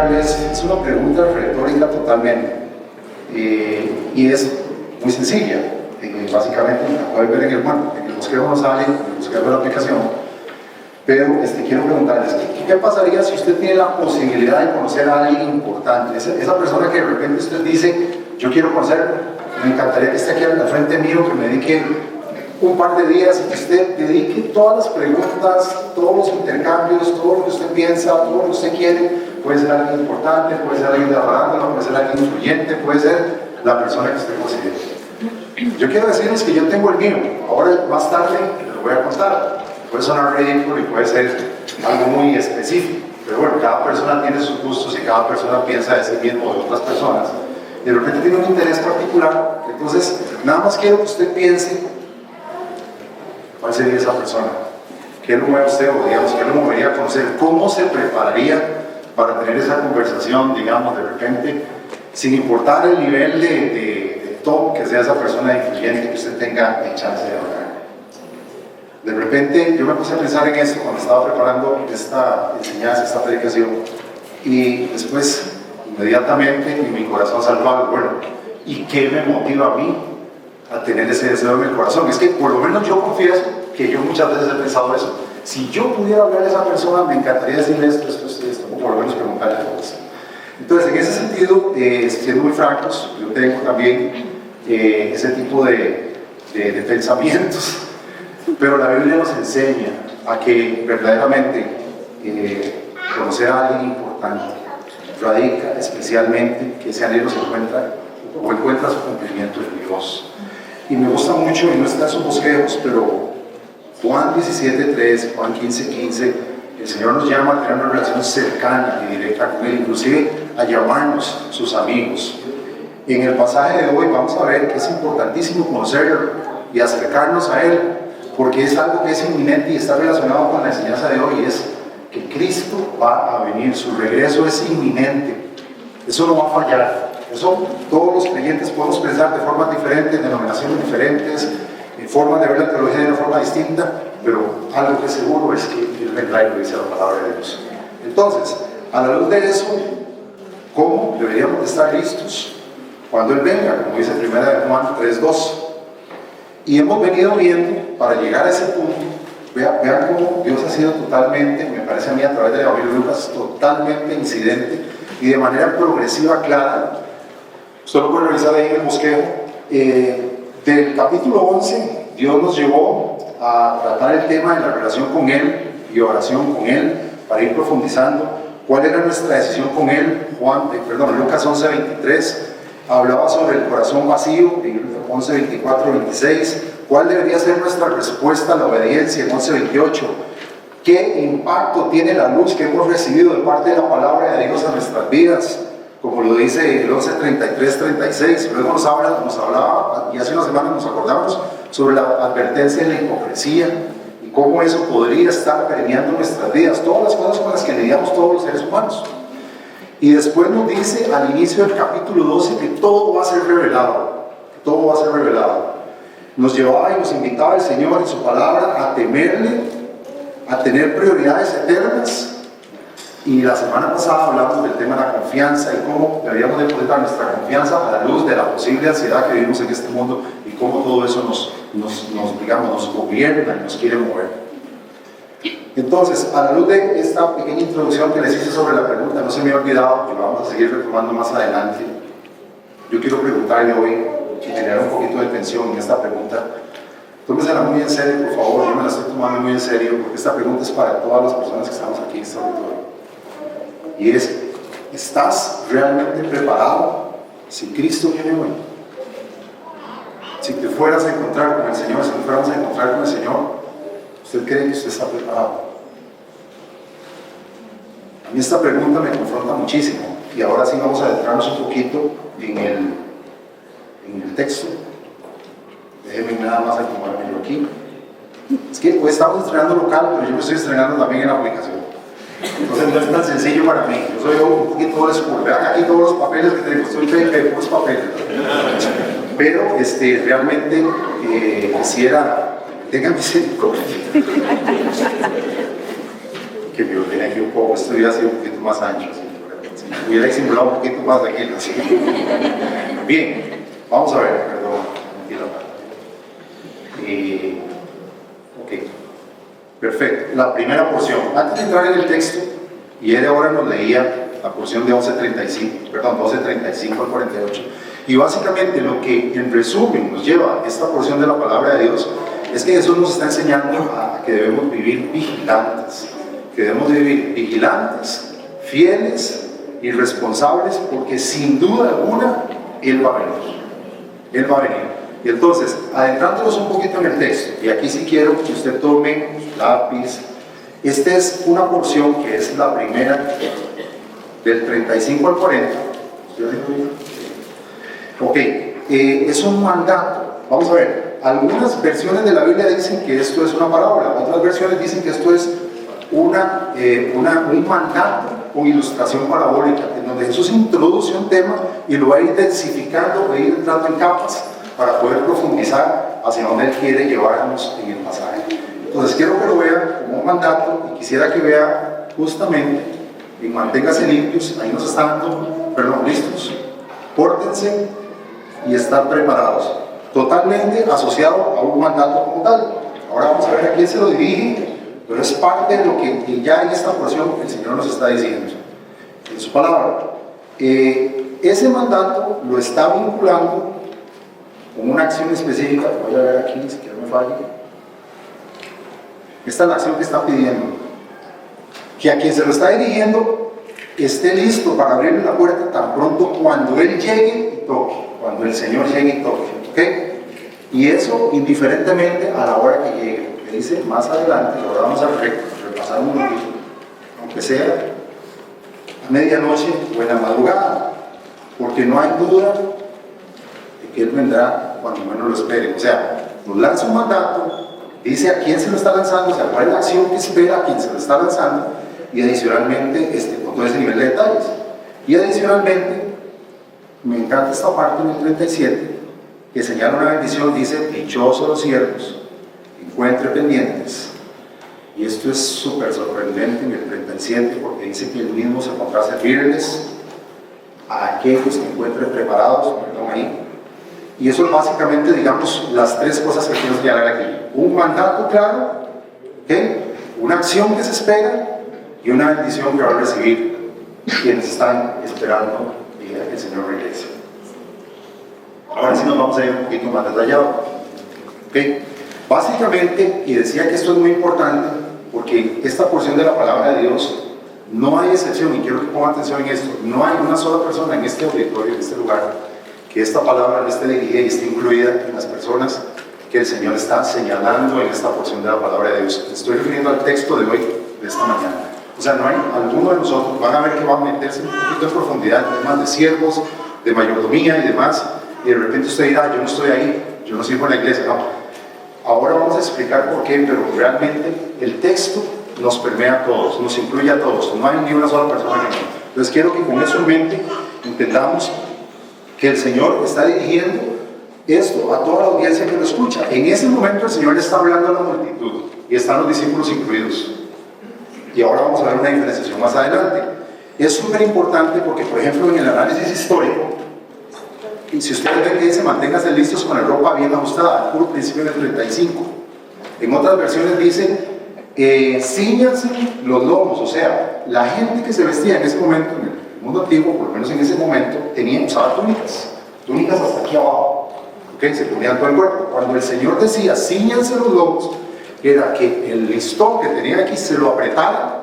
plantearles es una pregunta retórica totalmente, y es muy sencilla. Básicamente, la pueden ver en el bosquejo no sale, en el bosquejo de la aplicación, pero quiero preguntarles, ¿qué pasaría si usted tiene la posibilidad de conocer a alguien importante? Esa persona que de repente usted dice, yo quiero conocerlo, me encantaría que esté aquí al frente mío, que me dedique un par de días y que usted dedique todas las preguntas, todos los intercambios, todo lo que usted piensa, todo lo que usted quiere. Puede ser alguien importante, puede ser alguien de la farándula, puede ser alguien influyente, puede ser la persona que usted considere. Yo quiero decirles que yo tengo el mío, ahora más tarde les lo voy a contar. Puede sonar ridículo y puede ser algo muy específico, pero bueno, cada persona tiene sus gustos y cada persona piensa de sí mismo o de otras personas, y de repente tiene un interés particular. Entonces, nada más quiero que usted piense cuál sería esa persona, qué lo mueve usted, o digamos, qué lo movería a conocer, cómo se prepararía para tener esa conversación, digamos, de repente, sin importar el nivel de top que sea esa persona influyente que usted tenga el chance de hablar. De repente yo me puse a pensar en esto cuando estaba preparando esta enseñanza, esta predicación, y después inmediatamente en mi corazón saltó algo, bueno, ¿y qué me motiva a mí a tener ese deseo en el corazón? Es que por lo menos yo confieso que yo muchas veces he pensado eso. Si yo pudiera hablar a esa persona, me encantaría decirle esto, o por lo menos preguntarle cosas. Entonces, en ese sentido, siendo muy francos, yo tengo también ese tipo de pensamientos, pero la Biblia nos enseña a que verdaderamente conocer a alguien importante radica especialmente que ese anhelo se encuentra su cumplimiento en Dios. Y me gusta mucho, y no está en sus bosquejos, pero Juan 17:3, Juan 15:15, el Señor nos llama a tener una relación cercana y directa con Él, inclusive a llamarnos sus amigos. En el pasaje de hoy vamos a ver que es importantísimo conocerlo y acercarnos a Él, porque es algo que es inminente y está relacionado con la enseñanza de hoy, es que Cristo va a venir, su regreso es inminente, eso no va a fallar. Eso todos los creyentes podemos pensar de formas diferentes, en denominaciones diferentes, en formas de ver la teología de una forma distinta, pero algo que es seguro es que Él vendrá y lo dice la palabra de Dios. Entonces, a la luz de eso, ¿cómo deberíamos de estar listos cuando Él venga? Como dice 1 Juan 3:2. Y hemos venido viendo, para llegar a ese punto, vean cómo Dios ha sido totalmente, me parece a mí a través de la Biblia de Lucas, totalmente incidente y de manera progresiva, clara. Usted lo puede revisar ahí en el bosquejo. Del capítulo 11, Dios nos llevó a tratar el tema de la relación con Él y oración con Él, para ir profundizando cuál era nuestra decisión con Él. Lucas 11:23 hablaba sobre el corazón vacío, en 11:24-26, cuál debería ser nuestra respuesta a la obediencia, en 11:28, qué impacto tiene la luz que hemos recibido de parte de la palabra de Dios a nuestras vidas, como lo dice el 11:33-36. Luego nos hablaba, y hace unas semanas nos acordamos sobre la advertencia de la hipocresía y cómo eso podría estar permeando nuestras vidas, todas las cosas con las que lidiamos todos los seres humanos. Y después nos dice al inicio del capítulo 12 que todo va a ser revelado, todo va a ser revelado. Nos llevaba y nos invitaba el Señor en su palabra a temerle, a tener prioridades eternas. Y la semana pasada hablamos del tema de la confianza y cómo deberíamos depositar nuestra confianza a la luz de la posible ansiedad que vivimos en este mundo, y cómo todo eso nos gobierna y nos quiere mover. Entonces, a la luz de esta pequeña introducción que les hice sobre la pregunta, no se me ha olvidado, que lo vamos a seguir retomando más adelante, yo quiero preguntarle hoy y generar un poquito de tensión en esta pregunta. Tómesela muy en serio, por favor. Yo me la estoy tomando muy en serio, porque esta pregunta es para todas las personas que estamos aquí en este auditorio. Y es: ¿estás realmente preparado si Cristo viene hoy? Si te fueras a encontrar con el Señor, si te fuéramos a encontrar con el Señor, ¿usted cree que usted está preparado? A mí esta pregunta me confronta muchísimo, y ahora sí vamos a adentrarnos un poquito en el texto. Déjenme nada más acomodarme aquí. Es que hoy estamos estrenando local, pero yo me estoy estrenando también en la aplicación. Entonces no es tan sencillo para mí. Yo soy un poquito old school. Vean aquí todos los papeles que tengo. Estoy de puros papeles. Pero realmente quisiera, tengan misericordia, que me ordene aquí un poco. Esto hubiera sido un poquito más ancho. Hubiera disimulado un poquito más de aquí, ¿no? Sí. Bien, vamos a ver, perdón. Ok, perfecto. La primera porción. Antes de entrar en el texto, y él ahora nos leía la porción de 12:35 al 48. Y básicamente lo que en resumen nos lleva esta porción de la palabra de Dios es que Jesús nos está enseñando a que debemos vivir vigilantes, que debemos vivir vigilantes, fieles y responsables, porque sin duda alguna Él va a venir. Él va a venir. Y entonces, adentrándonos un poquito en el texto, y aquí sí quiero que usted tome su lápiz. Esta es una porción que es la primera, del 35 al 40. Ok, es un mandato. Vamos a ver, algunas versiones de la Biblia dicen que esto es una parábola, otras versiones dicen que esto es un mandato con ilustración parabólica, en donde Jesús introduce un tema y lo va a ir densificando, va a ir entrando en capas para poder profundizar hacia donde Él quiere llevarnos en el pasaje. Entonces quiero que lo vean como un mandato, y quisiera que vea justamente, y manténgase limpios, ahí nos están dando, listos, pórtense y estar preparados, totalmente asociado a un mandato como tal. Ahora vamos a ver a quién se lo dirige, pero es parte de lo que ya en esta porción el Señor nos está diciendo en su palabra. Ese mandato lo está vinculando con una acción específica. Voy a ver aquí, si quiero me falle. Esta es la acción que está pidiendo, que a quien se lo está dirigiendo esté listo para abrirle la puerta tan pronto cuando Él llegue y toque, cuando el Señor llegue y toque, ¿okay? Y eso indiferentemente a la hora que llegue, que dice más adelante. Ahora vamos a repasar un poquito, aunque sea a medianoche o en la madrugada, porque no hay duda de que Él vendrá cuando menos lo espere. O sea, nos lanza un mandato, dice a quién se lo está lanzando, o sea, cuál es la acción que espera a quien se lo está lanzando, y adicionalmente, con todo ese nivel de detalles. Y adicionalmente, me encanta esta parte en el 37, que señala una bendición, dice: dichosos los siervos, encuentre pendientes. Y esto es súper sorprendente en el 37, porque dice que Él mismo se pondrá a servirles a aquellos que encuentren preparados, ahí. Y eso es básicamente, digamos, las tres cosas que quiero señalar aquí: un mandato claro, ¿okay? Una acción que se espera, y una bendición que va a recibir quienes están esperando que el Señor regrese. Ahora sí nos vamos a ir un poquito más detallado. ¿Okay? Básicamente, y decía que esto es muy importante, porque esta porción de la palabra de Dios, no hay excepción, y quiero que pongan atención en esto, no hay una sola persona en este auditorio, en este lugar, que esta palabra no esté dirigida y esté incluida en las personas que el Señor está señalando en esta porción de la palabra de Dios. Estoy refiriendo al texto de hoy, de esta mañana. O sea, no hay alguno de nosotros, van a ver que va a meterse un poquito en profundidad en temas de siervos, de mayordomía y demás, y de repente usted dirá: yo no estoy ahí, yo no sirvo en la iglesia. No. Ahora vamos a explicar por qué, pero realmente el texto nos permea a todos, nos incluye a todos, no hay ni una sola persona que no. Entonces quiero que con eso en mente entendamos que el Señor está dirigiendo esto a toda la audiencia que lo escucha. En ese momento el Señor le está hablando a la multitud y están los discípulos incluidos. Y ahora vamos a ver una diferenciación más adelante. Es súper importante porque, por ejemplo, en el análisis histórico, y si ustedes ven que dice: manténganse listos con la ropa bien ajustada, al puro principio del 35. En otras versiones dice: cíñanse los lomos. O sea, la gente que se vestía en ese momento, en el mundo antiguo, por lo menos en ese momento, usaba túnicas hasta aquí abajo, ¿okay? Se ponían todo el cuerpo. Cuando el Señor decía: cíñanse los lomos, era que el listón que tenían aquí se lo apretaran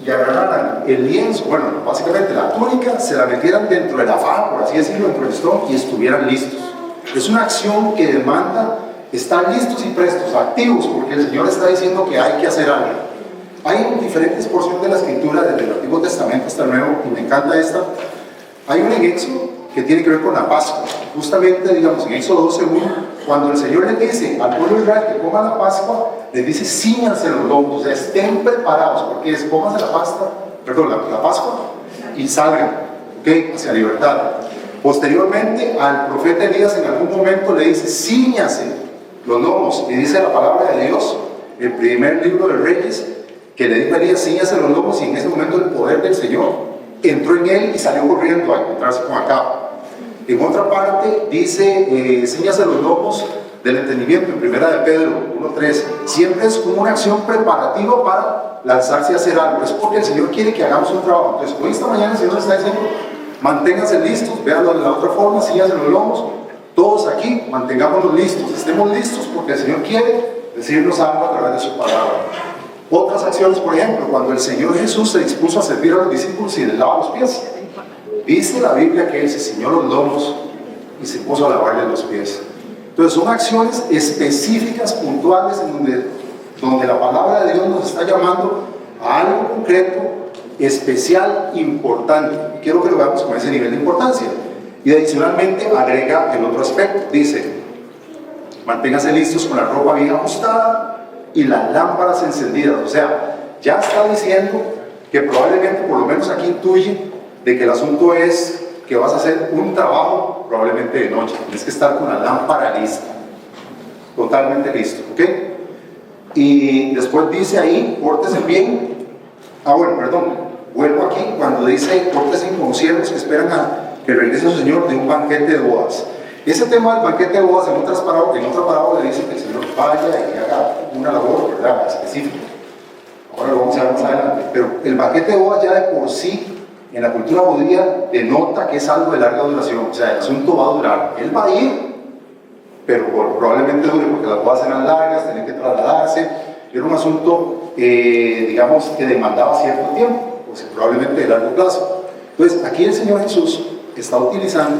y agarraran el lienzo, bueno, básicamente la túnica, se la metieran dentro de la faja, por así decirlo, dentro del listón, y estuvieran listos. Es una acción que demanda estar listos y prestos, activos, porque el Señor está diciendo que hay que hacer algo. Hay diferentes porciones de la Escritura, desde el Antiguo Testamento hasta el Nuevo, y me encanta esta. Hay una en Éxodo que tiene que ver con la Pascua. Justamente, digamos, en Éxodo 12:1, cuando el Señor les dice al pueblo de Israel que coman la Pascua, les dice: cíñanse los lomos, o sea, estén preparados, porque es: cómanse la Pascua y salgan, ¿okay? Hacia libertad. Posteriormente, al profeta Elías en algún momento le dice: cíñanse los lomos, y dice la palabra de Dios, el primer libro de Reyes, que le dijo a Elías: cíñanse los lomos, y en ese momento el poder del Señor entró en él y salió corriendo a encontrarse con Acab. En otra parte dice, enséñase los lomos del entendimiento, en primera de Pedro 1:3. Siempre es como una acción preparativa para lanzarse a hacer algo. Es porque el Señor quiere que hagamos un trabajo. Entonces, hoy esta mañana el Señor nos está diciendo, manténganse listos, véanlo de la otra forma, enséñase los lomos. Todos aquí, mantengámonos listos, estemos listos porque el Señor quiere decirnos algo a través de su palabra. Otras acciones, por ejemplo, cuando el Señor Jesús se dispuso a servir a los discípulos y les lavaba los pies. Dice la Biblia que Él se ciñó los lomos y se puso a lavarles los pies. Entonces son acciones específicas, puntuales, en donde la palabra de Dios nos está llamando a algo concreto, especial, importante. Y quiero que lo veamos con ese nivel de importancia. Y adicionalmente agrega el otro aspecto. Dice, manténganse listos con la ropa bien ajustada y las lámparas encendidas. O sea, ya está diciendo que probablemente, por lo menos aquí intuye, de que el asunto es que vas a hacer un trabajo probablemente de noche. Tienes que estar con la lámpara lista, totalmente listo, ¿ok? Y después dice ahí, pórtense bien. Vuelvo aquí cuando dice, pórtense como siervos que esperan a que regrese su Señor de un banquete de bodas. Ese tema del banquete de bodas, en otra parábola dice que el Señor vaya y haga una labor, ¿verdad?, específica. Ahora lo vamos a ver más adelante. Pero el banquete de bodas ya de por sí, en la cultura judía, denota que es algo de larga duración. O sea, el asunto va a durar. Él va a ir, pero probablemente dure, porque las bodas eran largas, tenían que trasladarse. Era un asunto, digamos, que demandaba cierto tiempo, o sea, probablemente de largo plazo. Entonces, aquí el Señor Jesús está utilizando,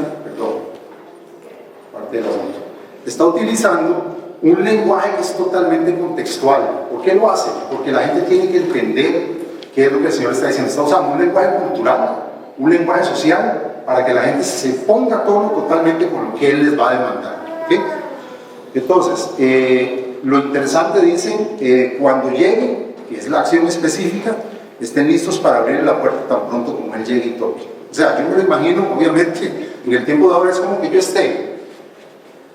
está utilizando un lenguaje que es totalmente contextual. ¿Por qué lo hace? Porque la gente tiene que entender qué es lo que el Señor está diciendo. Está usando un lenguaje cultural, un lenguaje social, para que la gente se ponga a tono totalmente con lo que Él les va a demandar. ¿Okay? Entonces, lo interesante dice, cuando llegue, que es la acción específica, estén listos para abrir la puerta tan pronto como Él llegue y toque. O sea, yo me lo imagino, obviamente, en el tiempo de ahora es como que yo esté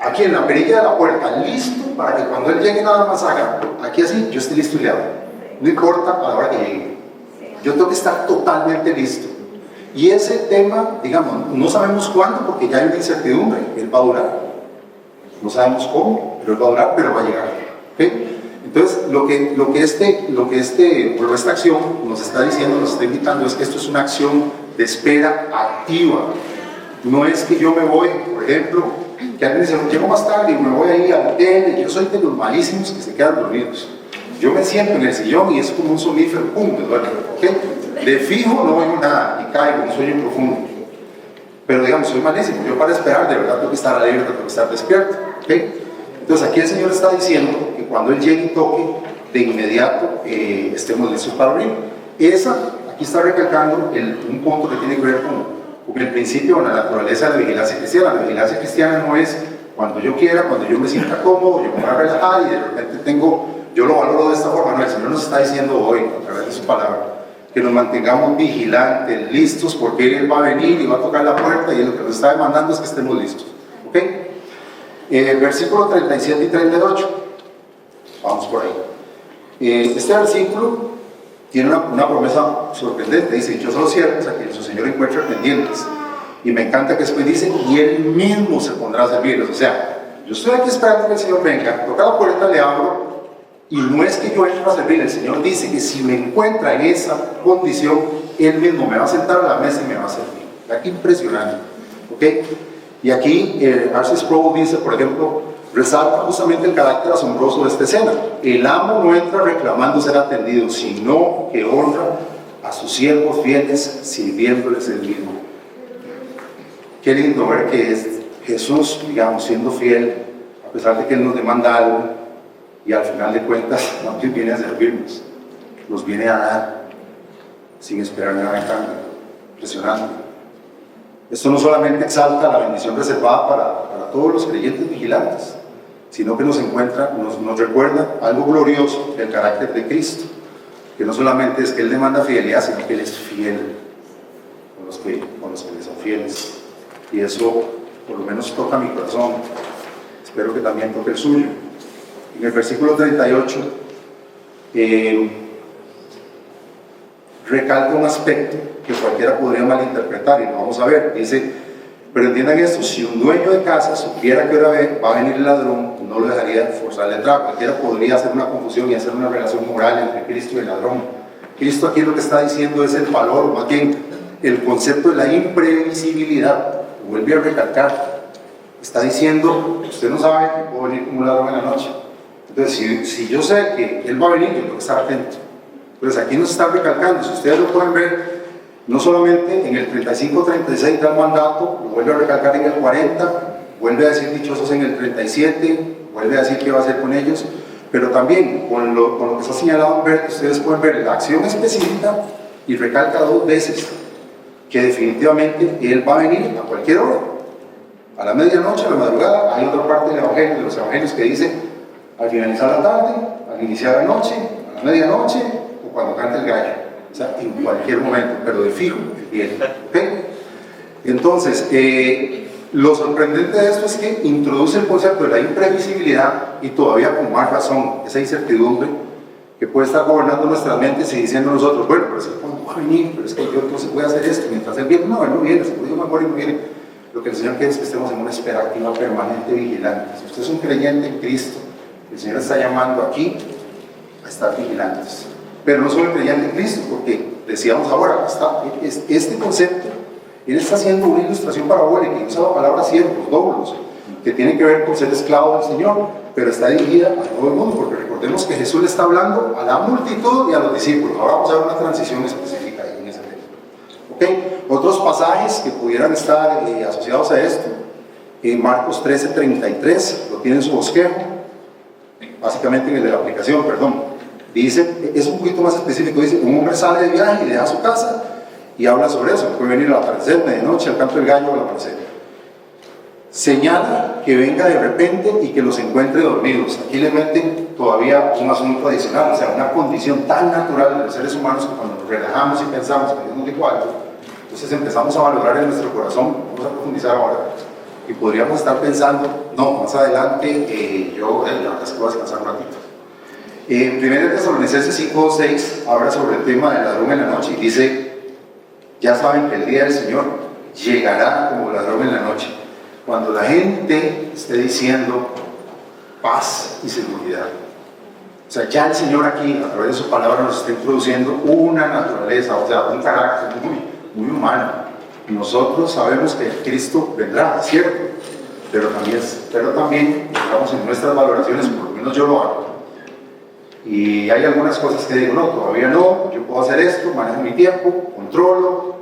aquí en la perilla de la puerta, listo para que cuando Él llegue nada más haga, aquí así, yo esté listo y le abro. No importa a la hora que llegue. Yo tengo que estar totalmente listo. Y ese tema, digamos, no sabemos cuándo, porque ya hay una incertidumbre. Él va a durar. No sabemos cómo, pero Él va a durar, pero va a llegar. ¿Okay? Entonces, lo que esta acción nos está diciendo, nos está invitando, es que esto es una acción de espera activa. No es que yo me voy, por ejemplo, que alguien dice, llego más tarde y me voy ahí al hotel, y yo soy de los malísimos que se quedan dormidos. Yo me siento en el sillón y es como un sonífero, pum, me duele. ¿Okay? De fijo no oigo nada y caigo, un sueño profundo. Pero digamos, soy malísimo. Yo para esperar, de verdad, tengo que estar alerta, tengo que estar despierto. ¿Okay? Entonces aquí el Señor está diciendo que cuando Él llegue y toque, de inmediato estemos listos para abrir. Aquí está recalcando un punto que tiene que ver con el principio, con la naturaleza de la vigilancia cristiana. La vigilancia cristiana no es cuando yo quiera, cuando yo me sienta cómodo, yo me voy a relajar y de repente yo lo valoro de esta forma. No, el Señor nos está diciendo hoy, a través de su palabra, que nos mantengamos vigilantes, listos, porque Él va a venir y va a tocar la puerta y lo que nos está demandando es que estemos listos. ¿Ok? Versículo 37 y 38. Vamos por ahí. Este versículo tiene una promesa sorprendente. Dice, dichosos los siervos a quienes su Señor encuentra pendientes. Y me encanta que después dice, y Él mismo se pondrá a servirlos. O sea, yo estoy aquí esperando que el Señor venga, toca la puerta, le abro, y no es que yo entre a servir. El Señor dice que si me encuentra en esa condición, Él mismo me va a sentar a la mesa y me va a servir. Aquí impresionante. ¿Ok? Y aquí R.C. Sproul dice, por ejemplo, resalta justamente el carácter asombroso de esta escena. El amo no entra reclamando ser atendido, sino que honra a sus siervos fieles, sirviéndoles el mismo. Qué lindo ver que es Jesús, digamos, siendo fiel, a pesar de que Él nos demanda algo, y al final de cuentas, no viene a servirnos, nos viene a dar, sin esperar nada en cambio. Impresionante. Esto no solamente exalta la bendición reservada para todos los creyentes vigilantes, sino que nos recuerda algo glorioso del carácter de Cristo, que no solamente es que Él demanda fidelidad, sino que Él es fiel con los que le son fieles. Y eso por lo menos toca mi corazón. Espero que también toque el suyo. En el versículo 38 recalca un aspecto que cualquiera podría malinterpretar y lo vamos a ver. Dice, pero entiendan esto, si un dueño de casa supiera que hora va a venir el ladrón, no lo dejaría forzar la entrada. Cualquiera podría hacer una confusión y hacer una relación moral entre Cristo y el ladrón. Cristo aquí lo que está diciendo es el valor, más bien el concepto de la imprevisibilidad. Vuelve a recalcar, está diciendo, usted no sabe que puedo venir como un ladrón en la noche. Entonces, si yo sé que él va a venir, yo tengo que estar atento. Entonces aquí nos está recalcando, si ustedes lo pueden ver, no solamente en el 35-36 da el mandato, lo vuelve a recalcar en el 40, vuelve a decir dichosos en el 37, vuelve a decir qué va a hacer con ellos, pero también con lo que está señalado en verde, ustedes pueden ver la acción específica y recalca 2 veces que definitivamente él va a venir a cualquier hora, a la medianoche, a la madrugada. Hay otra parte del evangelio, de los evangelios que dice al finalizar la tarde, al iniciar la noche, a la medianoche o cuando canta el gallo. O sea, en cualquier momento, pero de fijo, bien. ¿Okay? Entonces, lo sorprendente de esto es que introduce el concepto de la imprevisibilidad y todavía con más razón, esa incertidumbre que puede estar gobernando nuestras mentes y diciendo nosotros, bueno, pero es que cuando va a venir, pero es que yo entonces voy a hacer esto mientras él viene. No, él no viene, si yo me muero y no viene. Lo que el Señor quiere es que estemos en una espera activa, permanente, vigilante. Si usted es un creyente en Cristo, el Señor está llamando aquí a estar vigilantes. Pero no solo el creyente en Cristo, porque decíamos ahora, este concepto, él está haciendo una ilustración parabólica y usa la palabra siervos, doulos, que tiene que ver con ser esclavo del Señor, pero está dirigida a todo el mundo, porque recordemos que Jesús le está hablando a la multitud y a los discípulos. Ahora vamos a ver una transición específica ahí en ese tema. ¿Okay? Otros pasajes que pudieran estar asociados a esto, en Marcos 13:33, lo tiene en su bosquejo, básicamente en el de la aplicación, perdón. Dice, es un poquito más específico, dice, un hombre sale de viaje y deja su casa y habla sobre eso, puede venir al atardecer, medianoche, al canto del gallo o al amanecer. Señala que venga de repente y que los encuentre dormidos. Aquí le meten todavía un asunto adicional, o sea, una condición tan natural de los seres humanos que cuando nos relajamos y pensamos que Dios nos dijo algo, entonces empezamos a valorar en nuestro corazón, vamos a profundizar ahora, y podríamos estar pensando, no, más adelante yo la verdad es que voy a descansar un ratito. En 1 Tesalonicenses 5:6 habla sobre el tema del ladrón en la noche y dice, ya saben que el día del Señor llegará como ladrón en la noche, cuando la gente esté diciendo paz y seguridad. O sea, ya el Señor aquí, a través de su palabra, nos está introduciendo una naturaleza, o sea, un carácter muy humano. Nosotros sabemos que Cristo vendrá, es cierto, pero también, digamos, en nuestras valoraciones, por lo menos yo lo hago, y hay algunas cosas que digo, no, todavía no, yo puedo hacer esto, manejo mi tiempo, controlo,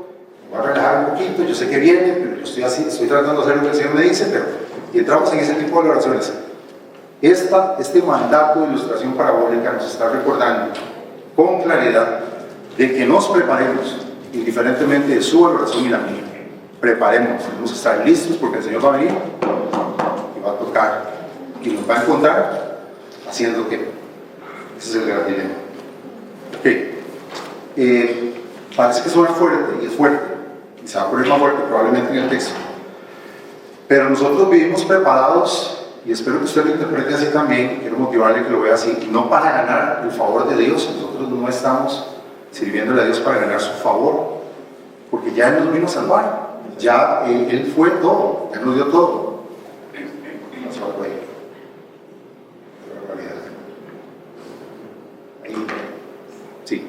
me voy a relajar un poquito, yo sé que viene, pero yo estoy tratando de hacer lo que el Señor me dice, pero y entramos en ese tipo de valoraciones. Este mandato de ilustración parabólica nos está recordando con claridad de que nos preparemos, indiferentemente de su valoración y la mía. Preparemos, tenemos que estar listos porque el Señor va a venir y va a tocar y nos va a encontrar haciendo que ese es el gran dilema. Parece que suena fuerte y es fuerte y se va a poner más fuerte probablemente en el texto, pero nosotros vivimos preparados y espero que usted lo interprete así también. Quiero motivarle que lo vea así, no para ganar el favor de Dios. Nosotros no estamos sirviéndole a Dios para ganar su favor, porque ya Él nos vino a salvar, ya Él fue todo, Él nos dio todo. Nos faltó ahí. Sí.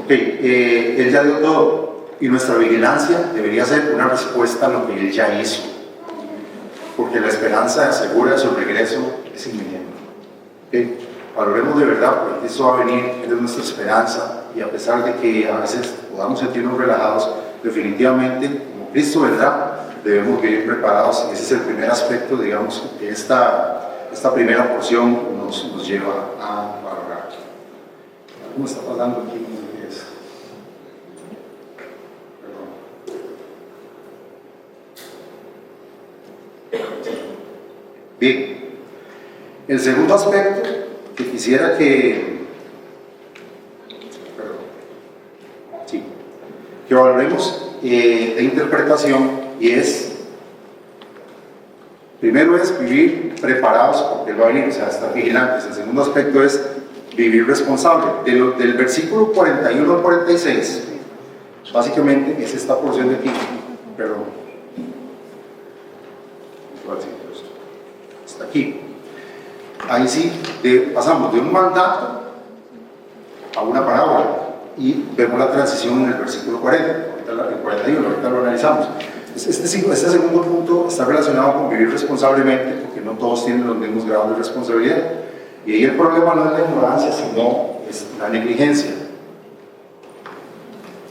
Ok, Él ya dio todo y nuestra vigilancia debería ser una respuesta a lo que Él ya hizo, porque la esperanza segura de su regreso es inminente. Okay. Valoremos de verdad, porque Cristo va a venir, Él es nuestra esperanza, y a pesar de que a veces podamos sentirnos relajados, definitivamente, como Cristo vendrá, debemos vivir preparados, y ese es el primer aspecto, digamos, que esta primera porción nos lleva a valorar. ¿Cómo está pasando aquí? Bien, el segundo aspecto que quisiera que valoremos de interpretación, y primero es vivir preparados porque Él va a venir, o sea, estar vigilantes. El segundo aspecto es vivir responsable. Del versículo 41 al 46, básicamente es esta porción de aquí, pero hasta aquí. Ahí sí, pasamos de un mandato a una parábola y vemos la transición en el versículo 40, el 41, ahorita lo analizamos. Este segundo punto está relacionado con vivir responsablemente, porque no todos tienen los mismos grados de responsabilidad. Y ahí el problema no es la ignorancia, sino es la negligencia.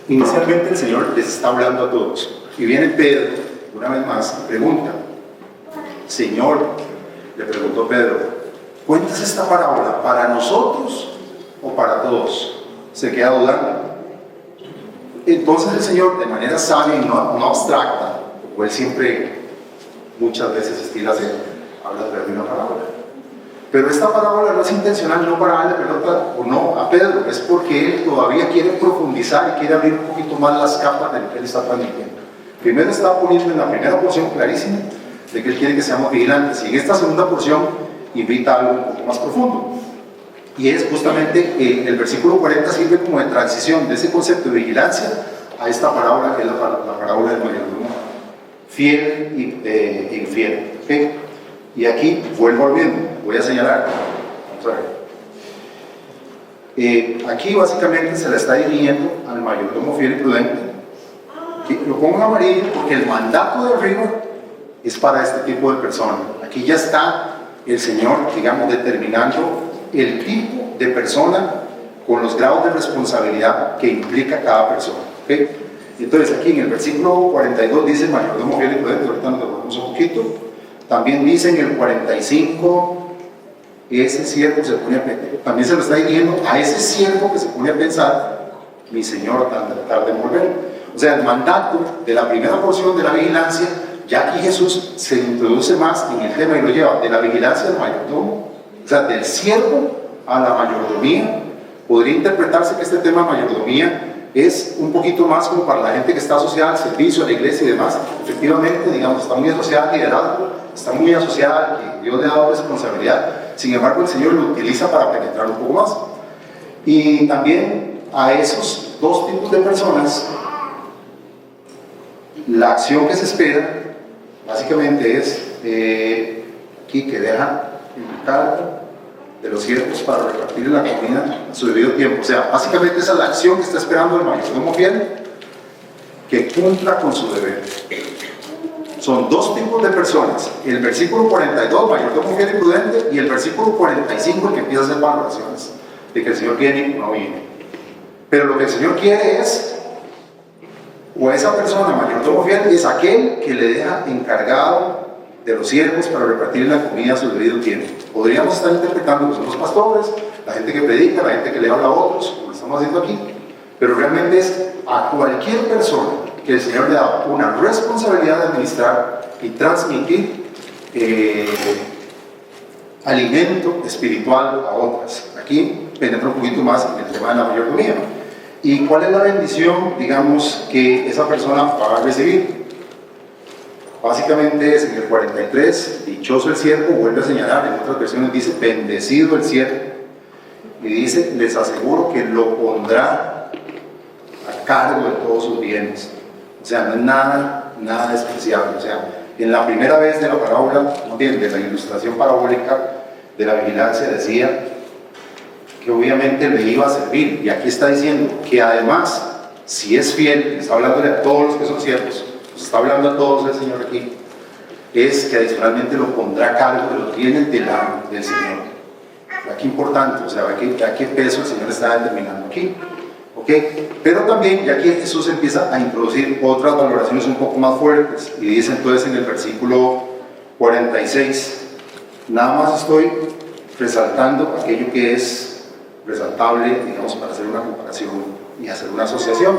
Inicialmente el Señor les está hablando a todos. Y viene Pedro, una vez más, y pregunta: Señor, le preguntó Pedro, ¿cuentas esta parábola para nosotros o para todos? Se queda dudando. Entonces el Señor, de manera sabia y no abstracta, como Él siempre, muchas veces estila hacer, habla de una parábola. Pero esta parábola no es intencional, no para darle pelota o no a Pedro, es porque Él todavía quiere profundizar y quiere abrir un poquito más las capas de lo que Él está transmitiendo. Primero está poniendo en la primera porción clarísima de que Él quiere que seamos vigilantes, y en esta segunda porción invita a algo un poco más profundo. Y es justamente el versículo 40 sirve como de transición de ese concepto de vigilancia a esta parábola que es la parábola del mayordomo fiel e infiel. ¿Okay? Y aquí vuelvo al mismo, voy a señalar. Vamos a ver. Aquí básicamente se le está dirigiendo al mayordomo fiel y prudente. Lo pongo en amarillo porque el mandato de arriba es para este tipo de persona. Aquí ya está el Señor, digamos, determinando el tipo de persona con los grados de responsabilidad que implica cada persona. ¿Okay? Entonces aquí en el versículo 42 dice mayordomo fiel y prudente, ahorita nos devolvemos un poquito. También dice en el 45, ese siervo se pone a pensar, también se lo está diciendo a ese siervo que se pone a pensar, mi Señor tarde en volver. O sea, el mandato de la primera porción de la vigilancia, ya aquí Jesús se introduce más en el tema y lo lleva de la vigilancia del mayordomo, o sea, del siervo a la mayordomía. Podría interpretarse que este tema de mayordomía es un poquito más como para la gente que está asociada al servicio, a la iglesia y demás. Efectivamente, digamos, está muy asociada al liderazgo, está muy asociada a que Dios le ha dado responsabilidad. Sin embargo, el Señor lo utiliza para penetrar un poco más. Y también a esos dos tipos de personas, la acción que se espera básicamente es aquí que deja el cargo de los siervos para repartir la comida a su debido tiempo. O sea, básicamente esa es la acción que está esperando el mayordomo fiel, que cumpla con su deber. Son dos tipos de personas: el versículo 42, mayordomo fiel y prudente, y el versículo 45, el que empieza a hacer valoraciones de que el Señor viene o no viene. Pero lo que el Señor quiere es, o esa persona, mayordomo fiel, es aquel que le deja encargado de los siervos para repartir la comida a su debido tiempo. Podríamos estar interpretando que son los pastores, la gente que predica, la gente que le habla a otros, como lo estamos haciendo aquí, pero realmente es a cualquier persona que el Señor le da una responsabilidad de administrar y transmitir alimento espiritual a otras. Aquí penetra un poquito más en el tema de la mayordomía. ¿Y cuál es la bendición, digamos, que esa persona va a recibir? Básicamente es en el 43, dichoso el siervo, vuelve a señalar, en otras versiones dice, bendecido el siervo, y dice, les aseguro que lo pondrá a cargo de todos sus bienes. O sea, no es nada despreciable. O sea, en la primera vez de la parábola, de la ilustración parabólica de la vigilancia, decía que obviamente le iba a servir, y aquí está diciendo que además, si es fiel, está hablándole a todos los que son siervos, nos está hablando a todos el Señor aquí, es que adicionalmente lo pondrá a cargo de los bienes del Señor. Aquí importante, o sea, a qué peso el Señor está determinando aquí. ¿Okay? Pero también, ya aquí Jesús empieza a introducir otras valoraciones un poco más fuertes, y dice entonces en el versículo 46, nada más estoy resaltando aquello que es resaltable, digamos, para hacer una comparación y hacer una asociación.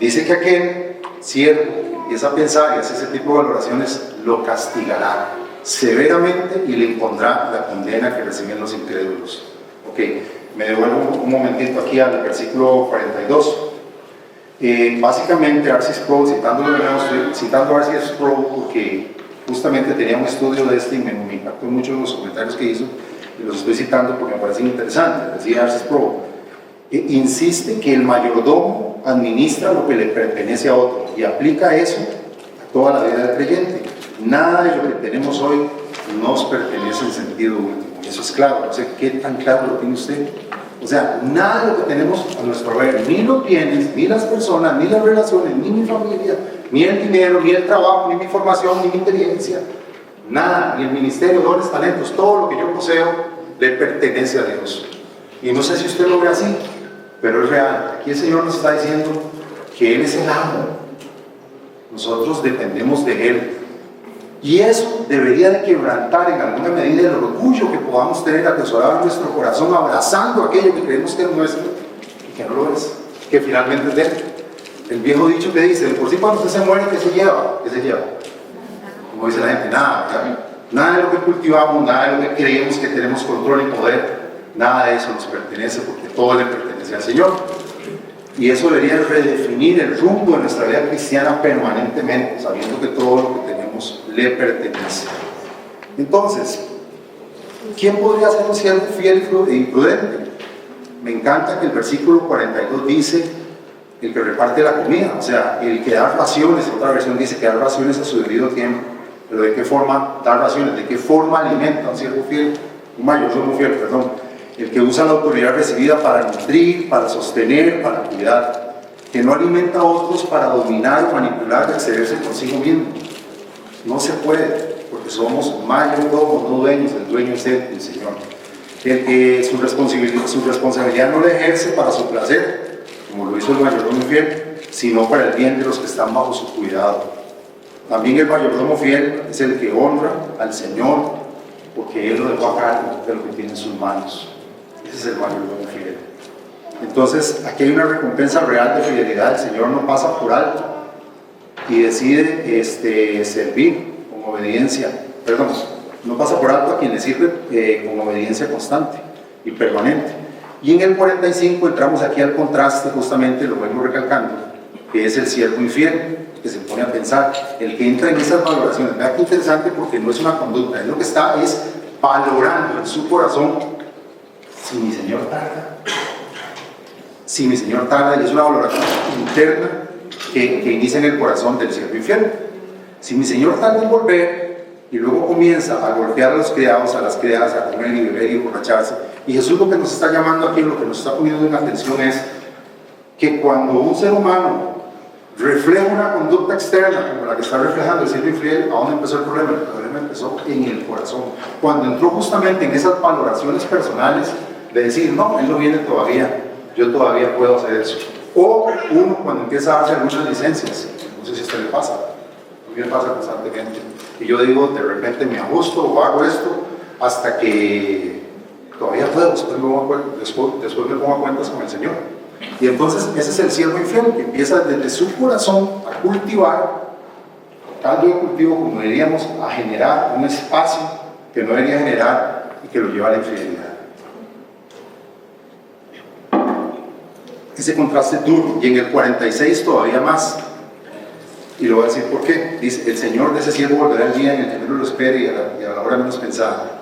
Dice que aquel siervo que empieza a pensar y hace ese tipo de valoraciones, lo castigará severamente y le impondrá la condena que reciben los incrédulos. Ok, me devuelvo un momentito aquí al versículo 42. Básicamente, Arcis Sproul, estoy citando a Arcis Sproul porque justamente tenía un estudio de este y me impactó mucho en los comentarios que hizo. y los estoy citando porque me parecen interesantes. Decía R.C. Sproul, insiste que el mayordomo administra lo que le pertenece a otro y aplica eso a toda la vida del creyente. Nada de lo que tenemos hoy nos pertenece en sentido último. Y eso es claro. No sé qué tan claro lo tiene usted. O sea, nada de lo que tenemos a nuestro haber, ni los bienes, ni las personas, ni las relaciones, ni mi familia, ni el dinero, ni el trabajo, ni mi formación, ni mi inteligencia, nada, ni el ministerio, dones, talentos, todo lo que yo poseo le pertenece a Dios. Y no sé si usted lo ve así, pero es real. Aquí el Señor nos está diciendo que Él es el amo. Nosotros dependemos de Él. Y eso debería de quebrantar en alguna medida el orgullo que podamos tener atesorado en nuestro corazón, abrazando aquello que creemos que es nuestro y que no lo es, que finalmente es de Él. El viejo dicho que dice, de por sí cuando usted se muere, ¿qué se lleva? ¿Qué se lleva? Como dice la gente, nada, nada de lo que cultivamos, nada de lo que creemos que tenemos control y poder, nada de eso nos pertenece, porque todo le pertenece al Señor. Y eso debería redefinir el rumbo de nuestra vida cristiana permanentemente, sabiendo que todo lo que tenemos le pertenece. Entonces, ¿quién podría ser un siervo fiel y prudente? Me encanta que el versículo 42 dice el que reparte la comida, o sea, el que da raciones. Otra versión dice que da raciones a su debido tiempo. Pero ¿de qué forma dar raciones? ¿De qué forma alimenta un siervo fiel? Un mayordomo fiel, perdón. El que usa la autoridad recibida para nutrir, para sostener, para cuidar, que no alimenta a otros para dominar, manipular y excederse consigo mismo. No se puede, porque somos mayordomos, no dueños. El dueño es el Señor. El que su responsabilidad no la ejerce para su placer, como lo hizo el mayordomo fiel, sino para el bien de los que están bajo su cuidado. También el mayordomo fiel es el que honra al Señor, porque Él lo dejó a cargo de lo que tiene en sus manos. Ese es el mayordomo fiel. Entonces, aquí hay una recompensa real de fidelidad. El Señor no pasa por alto y decide servir con obediencia. Perdón, no pasa por alto a quien le sirve con obediencia constante y permanente. Y en el 45 entramos aquí al contraste, justamente lo vengo recalcando, que es el siervo infiel, que se pone a pensar, el que entra en esas valoraciones. Vea qué interesante, porque no es una conducta, es lo que está es valorando en su corazón. Si mi Señor tarda, si mi Señor tarda, y es una valoración interna que inicia en el corazón del siervo infiel. Si mi Señor tarda en volver, y luego comienza a golpear a los criados, a las criadas, a comer y beber y emborracharse, y Jesús lo que nos está llamando aquí, lo que nos está poniendo en atención es que cuando un ser humano refleja una conducta externa como la que está reflejando el siervo infiel, ¿a dónde empezó el problema? El problema empezó en el corazón, cuando entró justamente en esas valoraciones personales de decir, no, Él no viene todavía, yo todavía puedo hacer eso. O uno cuando empieza a hacer algunas licencias, no sé si a usted le pasa, a mí me pasa constantemente, y yo digo, de repente me ajusto o hago esto hasta que todavía puedo, después me pongo a cuentas con el Señor. Y entonces ese es el siervo infiel, que empieza desde su corazón a cultivar, caldo de cultivo, como diríamos, a generar un espacio que no debería generar y que lo lleva a la infidelidad. Ese contraste duro, y en el 46 todavía más, y lo voy a decir por qué. Dice, el Señor de ese siervo volverá el día en el que menos lo espere y a la hora menos pensada.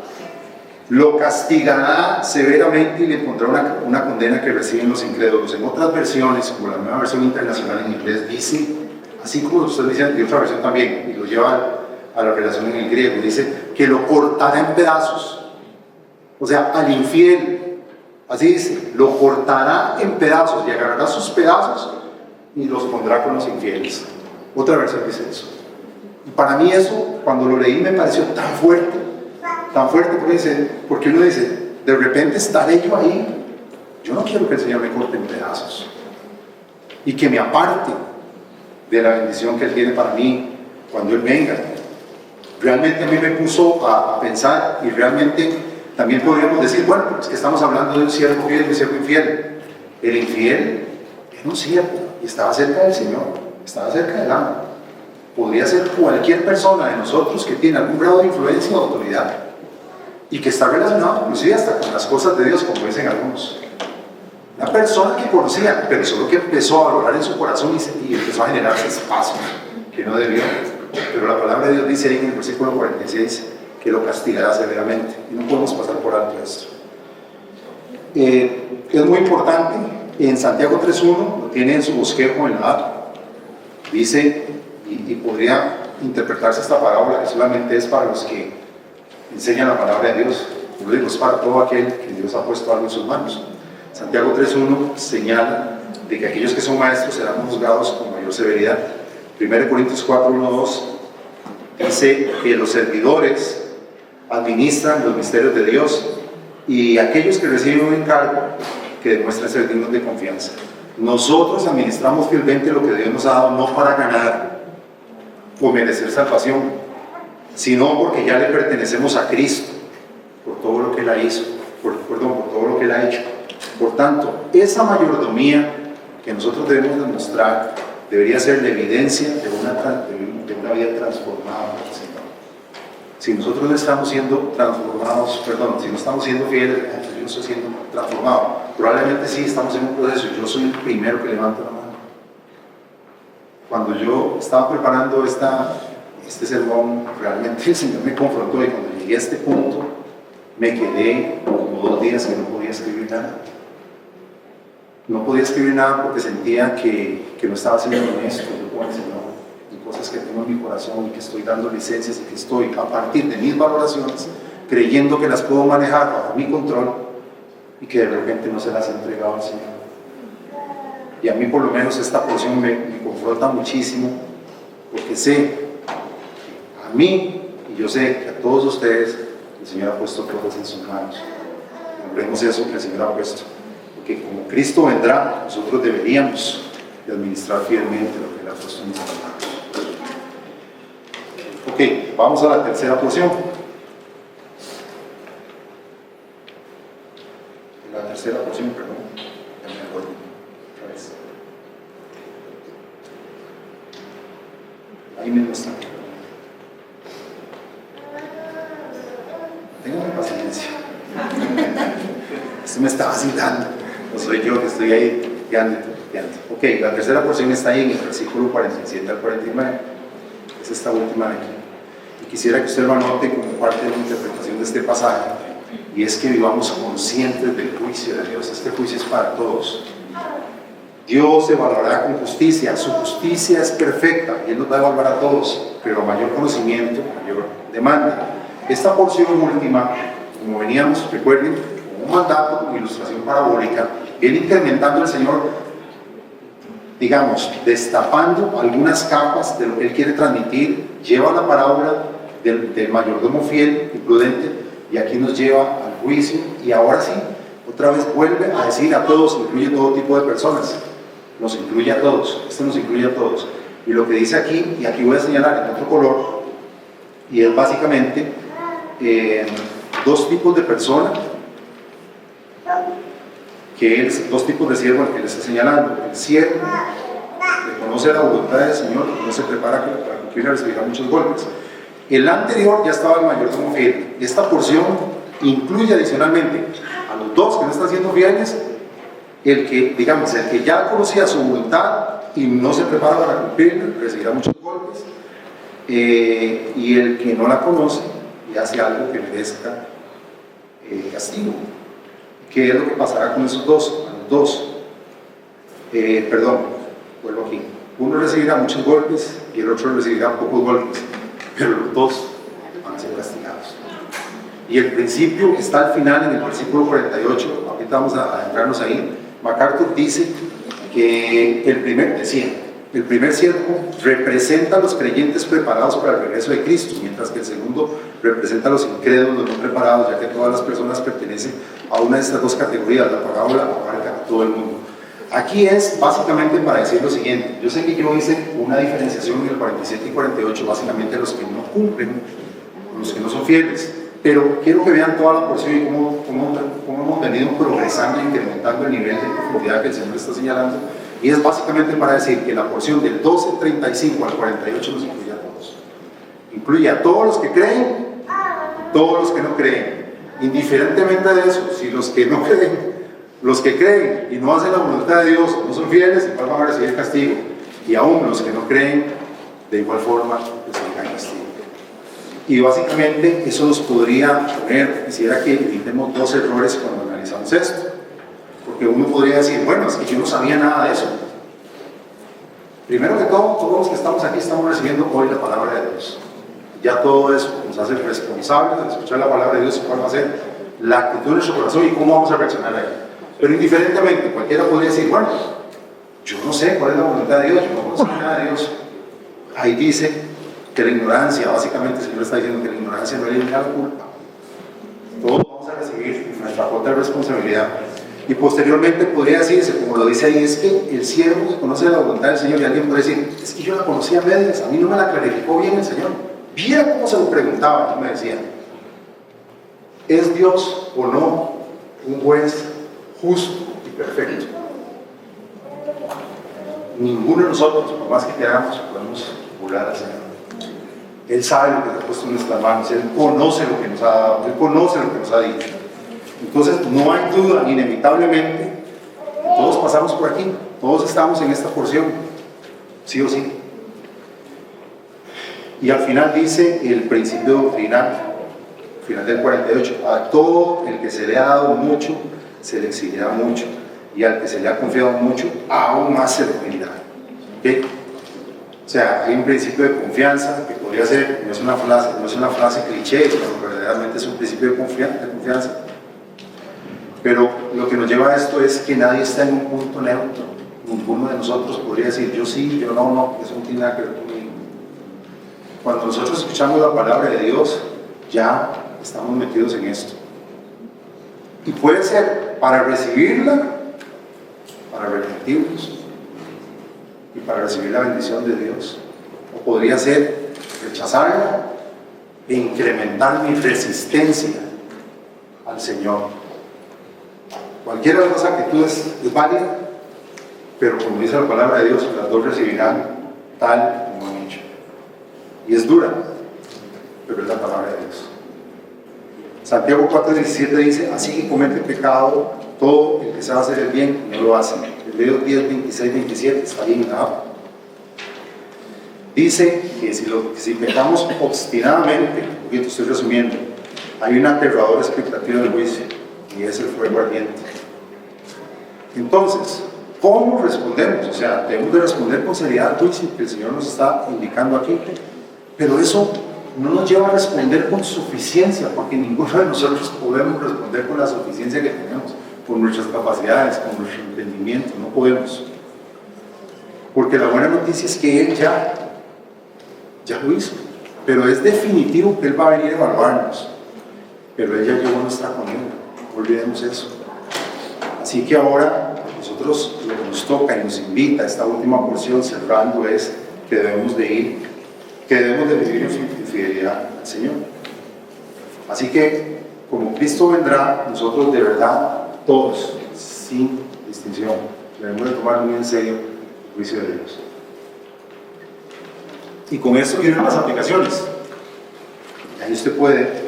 Lo castigará severamente y le pondrá una condena que reciben los incrédulos. En otras versiones, como la nueva versión internacional en inglés, dice, así como usted dice, y otra versión también, y lo lleva a la relación en el griego, dice que lo cortará en pedazos. O sea, al infiel, así dice, lo cortará en pedazos y agarrará sus pedazos y los pondrá con los infieles. Otra versión dice eso. Y para mí eso, cuando lo leí, me pareció tan fuerte porque uno dice, de repente estaré yo ahí. Yo no quiero que el Señor me corte en pedazos y que me aparte de la bendición que Él tiene para mí cuando Él venga. Realmente a mí me puso a pensar, y realmente también podríamos decir, bueno, es que estamos hablando de un siervo fiel y un siervo infiel. El infiel era un siervo y estaba cerca del Señor, estaba cerca del amo. Podría ser cualquier persona de nosotros que tiene algún grado de influencia o autoridad y que está relacionado inclusive hasta con las cosas de Dios, como dicen algunos. Una persona que conocía, pero solo que empezó a valorar en su corazón y empezó a generarse espacio que no debió. Pero la palabra de Dios dice ahí en el versículo 46 que lo castigará severamente. Y no podemos pasar por alto esto. Es muy importante, en Santiago 3.1, lo tiene en su bosquejo en la A, dice, y podría interpretarse esta parábola, que solamente es para los que enseñan la palabra de Dios. Yo digo, es para todo aquel que Dios ha puesto algo en sus manos. Santiago 3.1 señala de que aquellos que son maestros serán juzgados con mayor severidad. 1 Corintios 4.1-2 dice que los servidores administran los misterios de Dios y aquellos que reciben un encargo que demuestran ser dignos de confianza. Nosotros administramos fielmente lo que Dios nos ha dado, no para ganar o merecer salvación, sino porque ya le pertenecemos a Cristo por todo lo que Él hizo, por todo lo que Él ha hecho. Por tanto, esa mayordomía que nosotros debemos demostrar debería ser la evidencia de una vida transformada por el Señor. Si nosotros no estamos siendo transformados, si no estamos siendo fieles, yo no estoy siendo transformado. Probablemente sí estamos en un proceso. Yo soy el primero que levanta la mano. Cuando yo estaba preparando este sermón, realmente el Señor me confrontó y cuando llegué a este punto, me quedé como 2 días que no podía escribir nada. No podía escribir nada porque sentía que no estaba siendo honesto con el Señor, en cosas que tengo en mi corazón y que estoy dando licencias y que estoy a partir de mis valoraciones creyendo que las puedo manejar bajo mi control y que de repente no se las he entregado al Señor. Y a mí por lo menos esta porción me confronta muchísimo porque sé que a mí y yo sé que a todos ustedes el Señor ha puesto cosas en sus manos. Nombremos eso que el Señor ha puesto. Porque como Cristo vendrá, nosotros deberíamos de administrar fielmente lo que Él ha puesto en nuestras manos. Ok, vamos a la tercera porción. La tercera porción, perdón. Ya me acuerdo. Otra vez. Ahí mismo está. Tengan paciencia. Esto me está vacilando. No soy yo que estoy ahí guiando. Ok, la tercera porción está ahí en el versículo 47 al 49. Es esta última de aquí. Y quisiera que usted lo anote como parte de la interpretación de este pasaje. Y es que vivamos conscientes del juicio de Dios. Este juicio es para todos. Dios evaluará con justicia. Su justicia es perfecta y Él nos va a evaluar a todos. Pero mayor conocimiento, mayor demanda. Esta porción última, como veníamos, recuerden, como un mandato, como ilustración parabólica, viene incrementando el Señor, digamos, destapando algunas capas de lo que Él quiere transmitir, lleva la parábola del mayordomo fiel y prudente, y aquí nos lleva al juicio, y ahora sí, otra vez vuelve a decir a todos, incluye todo tipo de personas, nos incluye a todos, esto nos incluye a todos, y lo que dice aquí, y aquí voy a señalar en otro color, y es básicamente 2 tipos de personas, que es 2 tipos de siervo al que le está señalando. El siervo reconoce la voluntad del Señor, no se prepara para cumplir, recibirá muchos golpes. El anterior ya estaba el mayordomo fiel. Esta porción incluye adicionalmente a los 2 que no están siendo fieles, el que ya conocía su voluntad y no se prepara para cumplir, recibirá muchos golpes, y el que no la conoce y hace algo que merezca castigo. ¿Qué es lo que pasará con esos 2? A los 2. Vuelvo aquí. Uno recibirá muchos golpes y el otro recibirá pocos golpes, pero los 2 van a ser castigados. Y el principio está al final en el versículo 48. Ahorita vamos a adentrarnos ahí. MacArthur dice que el primer siervo representa a los creyentes preparados para el regreso de Cristo, mientras que el segundo representa a los incrédulos, los no preparados, ya que todas las personas pertenecen a una de estas 2 categorías. La parábola abarca a todo el mundo. Aquí es básicamente para decir lo siguiente. Yo sé que yo hice una diferenciación en el 47 y 48, básicamente los que no cumplen, los que no son fieles, pero quiero que vean toda la porción y cómo hemos venido progresando e incrementando el nivel de profundidad que el Señor está señalando. Y es básicamente para decir que la porción del 12:35 al 48 nos incluye a todos. Incluye a todos los que creen, todos los que no creen. Indiferentemente de eso, si los que no creen, los que creen y no hacen la voluntad de Dios, no son fieles, igual van a recibir castigo. Y aún los que no creen, de igual forma, recibirán castigo. Y básicamente eso nos podría poner, quisiera que evitemos dos errores cuando analizamos esto. Porque uno podría decir, bueno, es que yo no sabía nada de eso. Primero que todo, todos los que estamos aquí estamos recibiendo hoy la palabra de Dios. Ya todo eso nos hace responsables de escuchar la palabra de Dios y cuál va a ser la actitud de nuestro corazón y cómo vamos a reaccionar a ella. Pero indiferentemente, cualquiera podría decir, bueno, yo no sé cuál es la voluntad de Dios, yo no conozco nada de Dios. Ahí dice que la ignorancia, básicamente el Señor está diciendo que la ignorancia no elimina la culpa. Todos vamos a recibir nuestra cuota de responsabilidad. Y posteriormente podría decirse, como lo dice ahí, es que el siervo que conoce la voluntad del Señor, y alguien puede decir, es que yo la conocía a medias, a mí no me la clarificó bien el Señor. Viera cómo se lo preguntaba, y me decía, ¿es Dios o no un juez justo y perfecto? Ninguno de nosotros, por más que queramos, podemos burlar al Señor. Él sabe lo que ha puesto en nuestras manos, Él conoce lo que nos ha dado, Él conoce lo que nos ha dicho. Entonces, no hay duda, inevitablemente, todos pasamos por aquí, todos estamos en esta porción, sí o sí. Y al final dice el principio doctrinal, final del 48, a todo el que se le ha dado mucho, se le exigirá mucho, y al que se le ha confiado mucho, aún más se le pedirá. ¿Okay? O sea, hay un principio de confianza que podría ser, no es una frase cliché, pero verdaderamente es un principio de confianza. Pero lo que nos lleva a esto es que nadie está en un punto neutro. Ninguno de nosotros podría decir yo sí, yo no, eso no tiene nada que ver conmigo. Cuando nosotros escuchamos la palabra de Dios, ya estamos metidos en esto. Y puede ser para recibirla, para arrepentirnos y para recibir la bendición de Dios. O podría ser rechazarla e incrementar mi resistencia al Señor. Cualquiera de las actitudes es válida, pero como dice la palabra de Dios, las dos recibirán tal como han hecho. Y es dura, pero es la palabra de Dios. Santiago 4:17 dice, así que comete pecado todo el que sabe hacer el bien no lo hace. Hebreos 10:26-27 está bien abajo. Dice que si pecamos obstinadamente, porque estoy resumiendo, hay una aterradora expectativa del juicio y es el fuego ardiente. Entonces, ¿cómo respondemos? O sea, debemos de responder con seriedad al juicio que el Señor nos está indicando aquí, pero eso no nos lleva a responder con suficiencia, porque ninguno de nosotros podemos responder con la suficiencia que tenemos, con nuestras capacidades, con nuestro entendimiento, no podemos. Porque la buena noticia es que Él ya lo hizo, pero es definitivo que Él va a venir a evaluarnos, pero Él ya llevó nuestra comida, no olvidemos eso. Así que ahora nosotros lo que nos toca y nos invita a esta última porción cerrando es que debemos de vivir en fidelidad al Señor. Así que como Cristo vendrá, nosotros de verdad, todos, sin distinción, debemos de tomar muy en serio el juicio de Dios. Y con esto vienen las aplicaciones. Ahí usted puede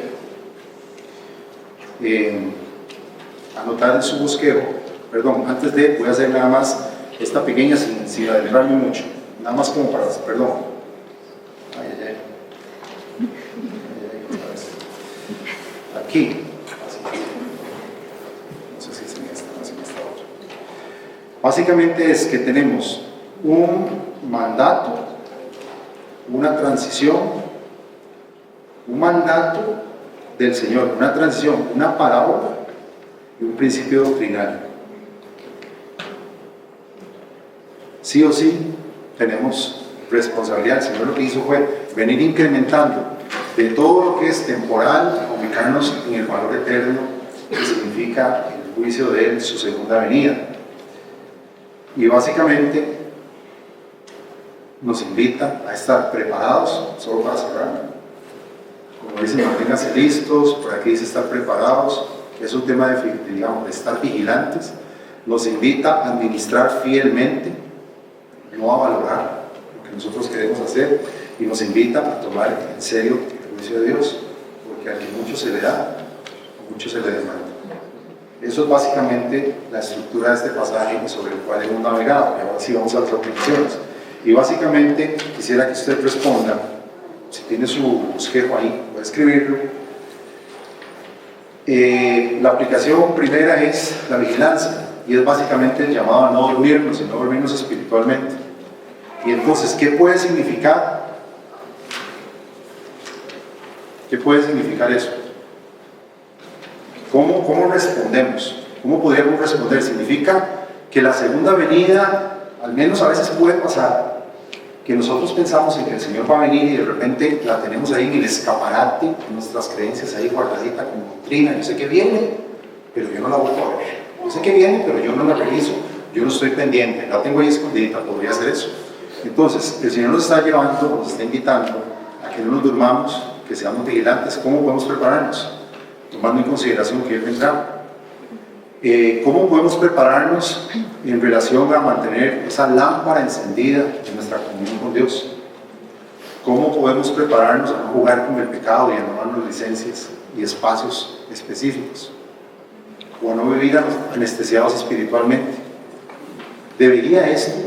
anotar en su bosquejo. Perdón, antes de, voy a hacer nada más esta pequeña sin adentrarme mucho, nada más como para, perdón. Aquí, no sé si es en esta otra. Básicamente es que tenemos un mandato, una transición, un mandato del Señor, una transición, una parábola y un principio doctrinal. Sí o sí tenemos responsabilidad. El Señor lo que hizo fue venir incrementando de todo lo que es temporal, ubicarnos en el valor eterno, que significa el juicio de Él, su segunda venida. Y básicamente nos invita a estar preparados, solo para cerrar. Como dicen, manténganse listos, por aquí dice estar preparados. Es un tema de estar vigilantes. Nos invita a administrar fielmente, no a valorar lo que nosotros queremos hacer, y nos invita a tomar en serio el juicio de Dios, porque a quien mucho se le da, mucho se le demanda. Eso es básicamente la estructura de este pasaje sobre el cual hemos navegado. Y ahora sí vamos a las aplicaciones. Y básicamente quisiera que usted responda, si tiene su bosquejo ahí, puede escribirlo. La aplicación primera es la vigilancia, y es básicamente el llamado a no dormirnos, sino dormirnos espiritualmente. Y entonces, ¿qué puede significar? ¿Qué puede significar eso? ¿Cómo respondemos? ¿Cómo podríamos responder? Significa que la segunda venida, al menos a veces puede pasar, que nosotros pensamos en que el Señor va a venir y de repente la tenemos ahí en el escaparate, en nuestras creencias ahí guardadita como doctrina. Yo sé que viene, pero yo no la vuelvo a ver. Yo sé que viene, pero yo no la reviso. Yo no estoy pendiente, la tengo ahí escondida, podría hacer eso. Entonces, el Señor nos está llevando, nos está invitando a que no nos durmamos, que seamos vigilantes. ¿Cómo podemos prepararnos? Tomando en consideración que Él vendrá. ¿Cómo podemos prepararnos en relación a mantener esa lámpara encendida en nuestra comunión con Dios? ¿Cómo podemos prepararnos a no jugar con el pecado y a no darnos licencias y espacios específicos? O a no vivir anestesiados espiritualmente. Debería esto,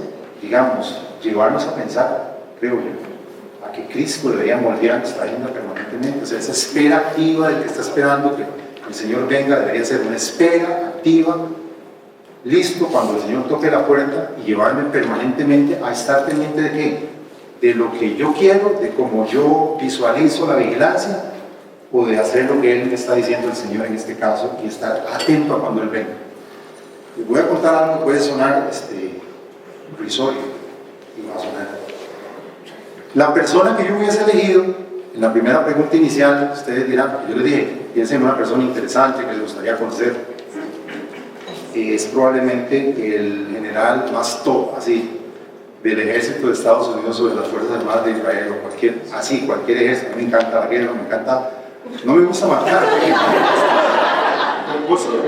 digamos, llevarnos a pensar, creo yo, a que Cristo debería moldear nuestra agenda permanentemente. O sea, esa espera activa del que está esperando que el Señor venga debería ser una espera activa, listo cuando el Señor toque la puerta, y llevarme permanentemente a estar pendiente de ¿qué? De lo que yo quiero, de cómo yo visualizo la vigilancia, o de hacer lo que Él me está diciendo el Señor en este caso, y estar atento a cuando Él venga. Les voy a contar algo que puede sonar irrisorio, y va a sonar. La persona que yo hubiese elegido en la primera pregunta inicial, ustedes dirán, yo les dije, piensen en una persona interesante que les gustaría conocer. Es probablemente el general más top, así, del ejército de Estados Unidos o de las Fuerzas Armadas de Israel, o cualquier ejército. Me encanta la guerra, no me gusta matar.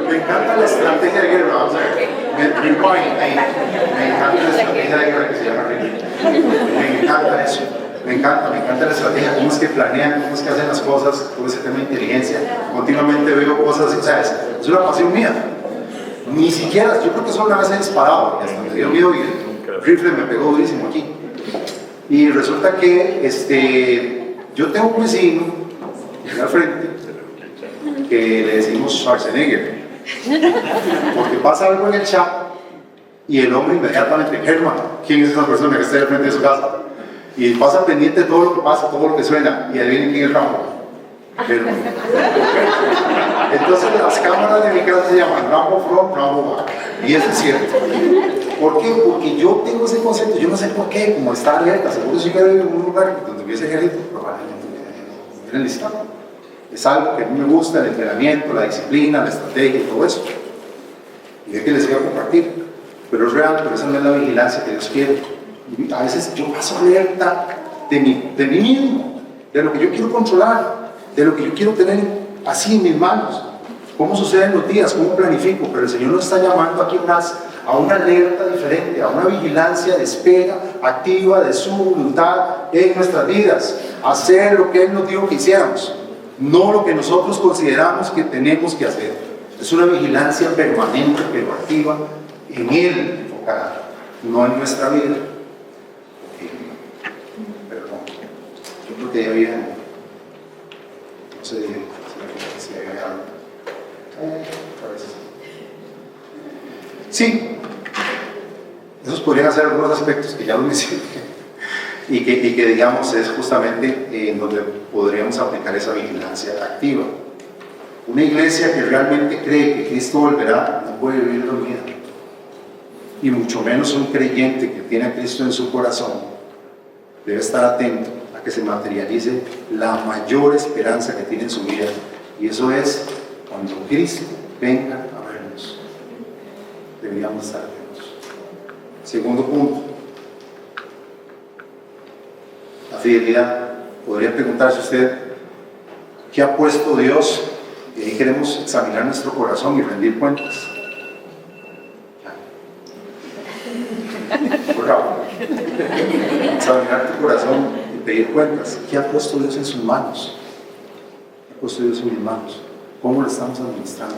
Me encanta la estrategia de guerra, vamos a ver. Me encanta la estrategia de guerra que se llama Reino. Me encanta eso. Me encanta la estrategia, cómo es que planean, cómo es que hacen las cosas, todo ese tema de inteligencia. Continuamente veo cosas, ¿sabes? Es una pasión mía. Ni siquiera, yo creo que solo una vez he disparado, y hasta me dio miedo y el rifle me pegó durísimo aquí. Y resulta que yo tengo un vecino al frente que le decimos Schwarzenegger, porque pasa algo en el chat y el hombre inmediatamente, Germán, ¿quién es esa persona que está al frente de su casa? Y pasa pendiente de todo lo que pasa, todo lo que suena, y adivinen quién es Rambo. Entonces las cámaras de mi casa se llaman Rambo From, Rambo Back, y eso es cierto. ¿Por qué? Porque yo tengo ese concepto, yo no sé por qué, como está alerta, seguro si hubiera en un lugar donde hubiese ejército, probablemente hubiera enlistado. Es algo que a mí me gusta, el entrenamiento, la disciplina, la estrategia y todo eso. Y de que les voy a compartir. Pero es real, pero esa no es la vigilancia que Dios quiere. Y a veces yo paso alerta de mí mismo, de lo que yo quiero controlar, de lo que yo quiero tener así en mis manos. Cómo suceden los días, cómo planifico. Pero el Señor nos está llamando aquí a una alerta diferente, a una vigilancia de espera activa de su voluntad en nuestras vidas. Hacer lo que Él nos dijo que hiciéramos, no lo que nosotros consideramos que tenemos que hacer. Es una vigilancia permanente, pero activa, en Él enfocada, no en nuestra vida. Perdón, yo creo que ya había, no sé si había algo. Sí, esos podrían ser algunos aspectos que ya los mencioné. Y que digamos es justamente en donde podríamos aplicar esa vigilancia activa. Una iglesia que realmente cree que Cristo volverá no puede vivir dormida, y mucho menos un creyente que tiene a Cristo en su corazón debe estar atento a que se materialice la mayor esperanza que tiene en su vida, y eso es cuando Cristo venga a vernos. Deberíamos estar atentos. Segundo punto, la fidelidad. Podría preguntarse usted, ¿qué ha puesto Dios? Y ahí queremos examinar nuestro corazón y rendir cuentas. Por favor, examinar tu corazón y pedir cuentas. ¿Qué ha puesto Dios en sus manos? ¿Qué ha puesto Dios en mis manos? ¿Cómo lo estamos administrando?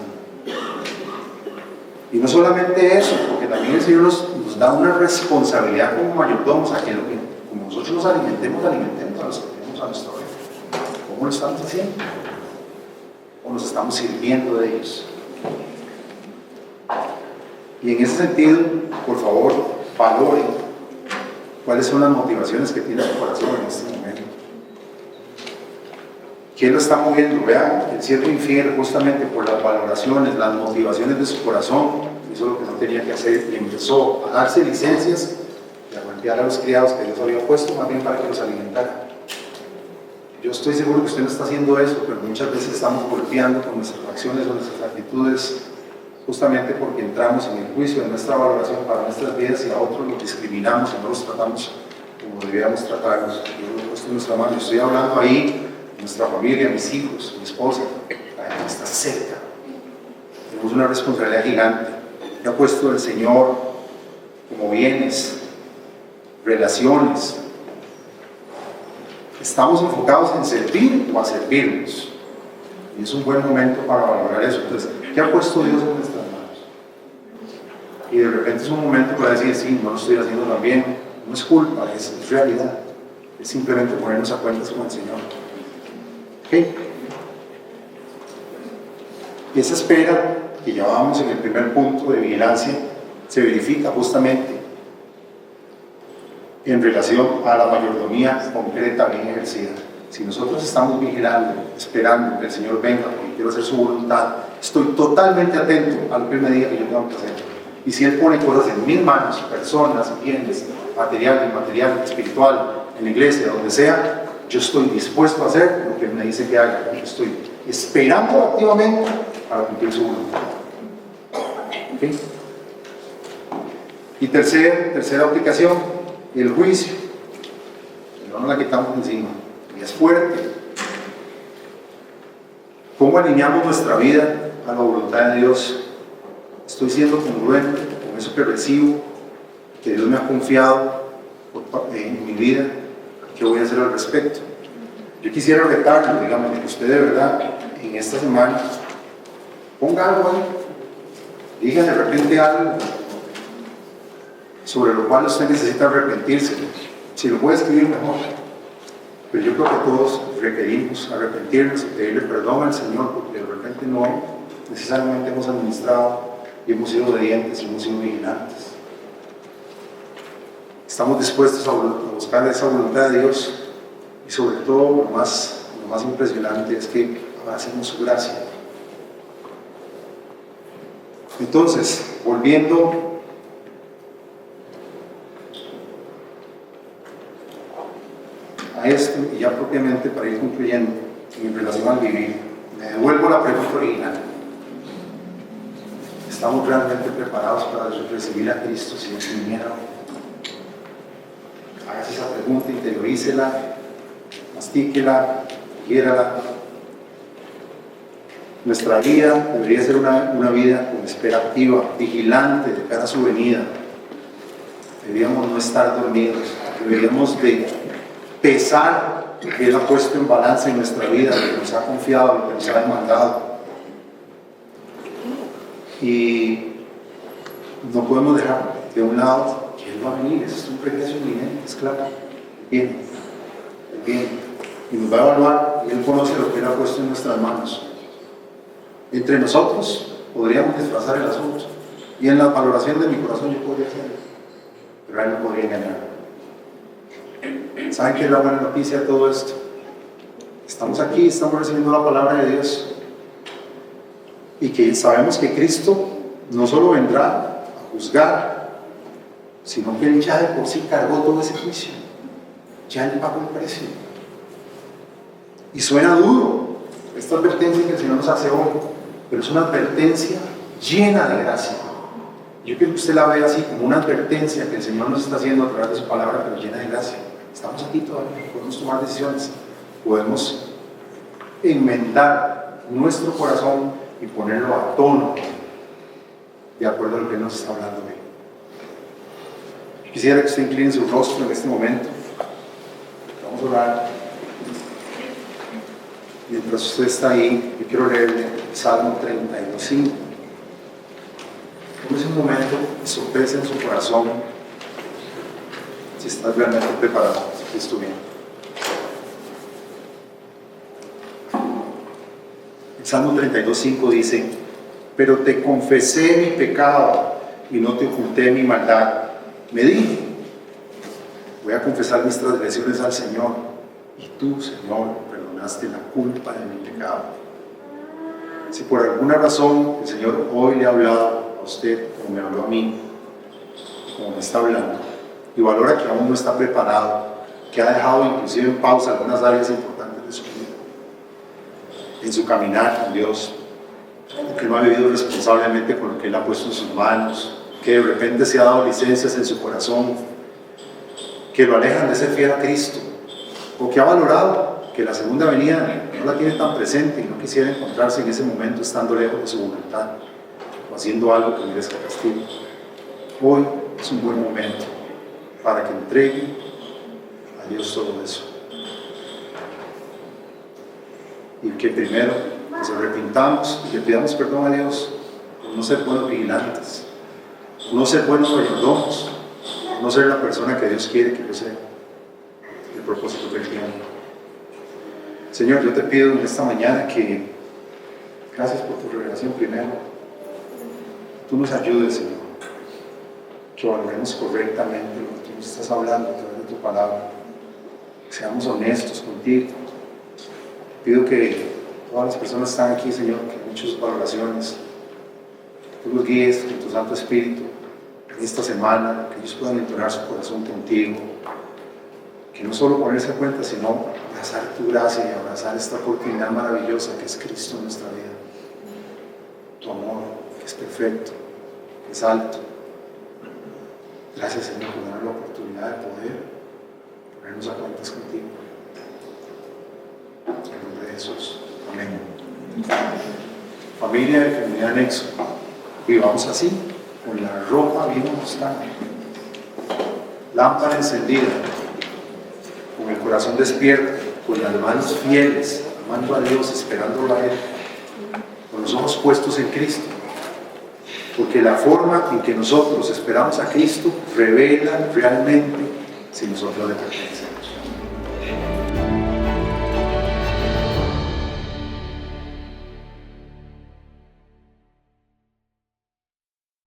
Y no solamente eso, porque también el Señor nos da una responsabilidad como mayordomos a que como nosotros nos alimentemos a los que tenemos a nuestro vez. ¿Cómo lo estamos haciendo? ¿O nos estamos sirviendo de ellos? Y en ese sentido, por favor, valoren cuáles son las motivaciones que tiene su corazón en este momento. ¿Quién lo está moviendo? Vean, el siervo infiel, justamente por las valoraciones, las motivaciones de su corazón, hizo lo que no tenía que hacer y empezó a darse licencias y a golpear a los criados que Dios había puesto, más bien para que los alimentara. Yo estoy seguro que usted no está haciendo eso, pero muchas veces estamos golpeando con nuestras acciones o nuestras actitudes, justamente porque entramos en el juicio de nuestra valoración para nuestras vidas y a otros los discriminamos y no los tratamos como debiéramos tratarlos. Yo lo he puesto en nuestra mano. Estoy hablando ahí de nuestra familia, mis hijos, mi esposa, la gente que está cerca. Tenemos una responsabilidad gigante que ha puesto el Señor como bienes, relaciones. ¿Estamos enfocados en servir o a servirnos? Y es un buen momento para valorar eso. Entonces, ¿qué ha puesto Dios en nuestras manos? Y de repente es un momento para decir, sí, no lo estoy haciendo tan bien. No es culpa, es realidad. Es simplemente ponernos a cuentas con el Señor. ¿Okay? Y esa espera que llevábamos en el primer punto de vigilancia se verifica justamente en relación a la mayordomía concreta bien ejercida. Si nosotros estamos vigilando, esperando que el Señor venga porque quiero hacer su voluntad, estoy totalmente atento a lo que Él me diga que yo tengo que hacer. Y si Él pone cosas en mis manos, personas, bienes, material, inmaterial, espiritual, en la iglesia, donde sea, yo estoy dispuesto a hacer lo que Él me dice que haga. Yo estoy esperando activamente para cumplir su voluntad. ¿Okay? Y tercera aplicación, el juicio. No nos la quitamos encima. Y es fuerte. ¿Cómo alineamos nuestra vida a la voluntad de Dios? ¿Estoy siendo congruente con eso que recibo, que Dios me ha confiado en mi vida? ¿Qué voy a hacer al respecto? Yo quisiera retarlo, digamos, que usted de verdad en esta semana ponga algo ahí, diga de repente algo sobre lo cual usted necesita arrepentirse. Si lo puede escribir mejor. Pero yo creo que todos requerimos arrepentirnos y pedirle perdón al Señor, porque de repente no necesariamente hemos administrado y hemos sido obedientes y hemos sido vigilantes. Estamos dispuestos a buscar esa voluntad de Dios y sobre todo lo más impresionante es que hacemos su gracia. Entonces, volviendo a esto, y ya propiamente para ir concluyendo en relación al vivir, me devuelvo a la pregunta original. ¿Estamos realmente preparados para recibir a Cristo si Él viniera? Hágase esa pregunta, interiorícela, mastíquela, hiérala. Nuestra vida debería ser una vida con espera activa, vigilante de cara a su venida. Deberíamos no estar dormidos, deberíamos de pesar lo que Él ha puesto en balanza en nuestra vida, lo que nos ha confiado, lo que nos ha demandado. Y no podemos dejar de un lado que Él va a venir, eso es un regreso inminente, es claro. Bien, y nos va a evaluar y Él conoce lo que Él ha puesto en nuestras manos. Entre nosotros podríamos disfrazar el asunto y en la valoración de mi corazón yo podría hacerlo, pero a Él no podría engañar. ¿Saben qué es la buena noticia de todo esto? Estamos aquí, estamos recibiendo la palabra de Dios y que sabemos que Cristo no solo vendrá a juzgar, sino que Él ya de por sí cargó todo ese juicio, ya Él pagó el precio. Y suena duro esta advertencia que el Señor nos hace hoy, pero es una advertencia llena de gracia. Yo quiero que usted la vea así, como una advertencia que el Señor nos está haciendo a través de su palabra, pero llena de gracia. Estamos aquí todavía, podemos tomar decisiones, podemos enmendar nuestro corazón y ponerlo a tono de acuerdo a lo que nos está hablando hoy. Quisiera que usted incline su rostro en este momento. Vamos a orar. Mientras usted está ahí, yo quiero leerle el Salmo 32:5. Tómese un momento y sopese en su corazón si estás realmente preparado, si Cristo viene. El Salmo 32:5 dice: pero te confesé mi pecado y no te oculté mi maldad. Me dije: voy a confesar mis transgresiones al Señor, y tú, Señor, perdonaste la culpa de mi pecado. Si por alguna razón el Señor hoy le ha hablado a usted como me habló a mí, como me está hablando, y valora que aún no está preparado, que ha dejado inclusive en pausa algunas áreas importantes de su vida, en su caminar con Dios, que no ha vivido responsablemente con lo que Él ha puesto en sus manos, que de repente se ha dado licencias en su corazón que lo alejan de ser fiel a Cristo, o que ha valorado que la segunda venida no la tiene tan presente y no quisiera encontrarse en ese momento estando lejos de su voluntad o haciendo algo que merezca castigo. Hoy es un buen momento para que entregue a Dios todo eso, y que primero nos arrepintamos y le pidamos perdón a Dios por no ser buenos vigilantes, por no ser buenos mayordomos, por no ser la persona que Dios quiere que yo sea, el propósito que Él tiene. Señor, yo te pido en esta mañana que, gracias por tu revelación primero, tú nos ayudes, Señor, que valoremos correctamente lo que tú nos estás hablando a través de tu palabra, que seamos honestos contigo. Pido que todas las personas que están aquí, Señor, que han hecho sus valoraciones, tú los guíes con tu Santo Espíritu en esta semana, que ellos puedan entonar su corazón contigo, que no solo ponerse a cuenta, sino abrazar tu gracia y abrazar esta oportunidad maravillosa que es Cristo en nuestra vida, tu amor, que es perfecto, que es alto. Gracias, Señor, por darnos la oportunidad de poder ponernos a cuentas contigo. En nombre de Jesús. Amén. Familia de Comunidad Nexo, vivamos así, con la ropa bien ajustada, lámpara encendida, con el corazón despierto, con las manos fieles, amando a Dios, esperándolo a Él, con los ojos puestos en Cristo, porque la forma en que nosotros esperamos a Cristo revela realmente si nosotros le pertenecemos.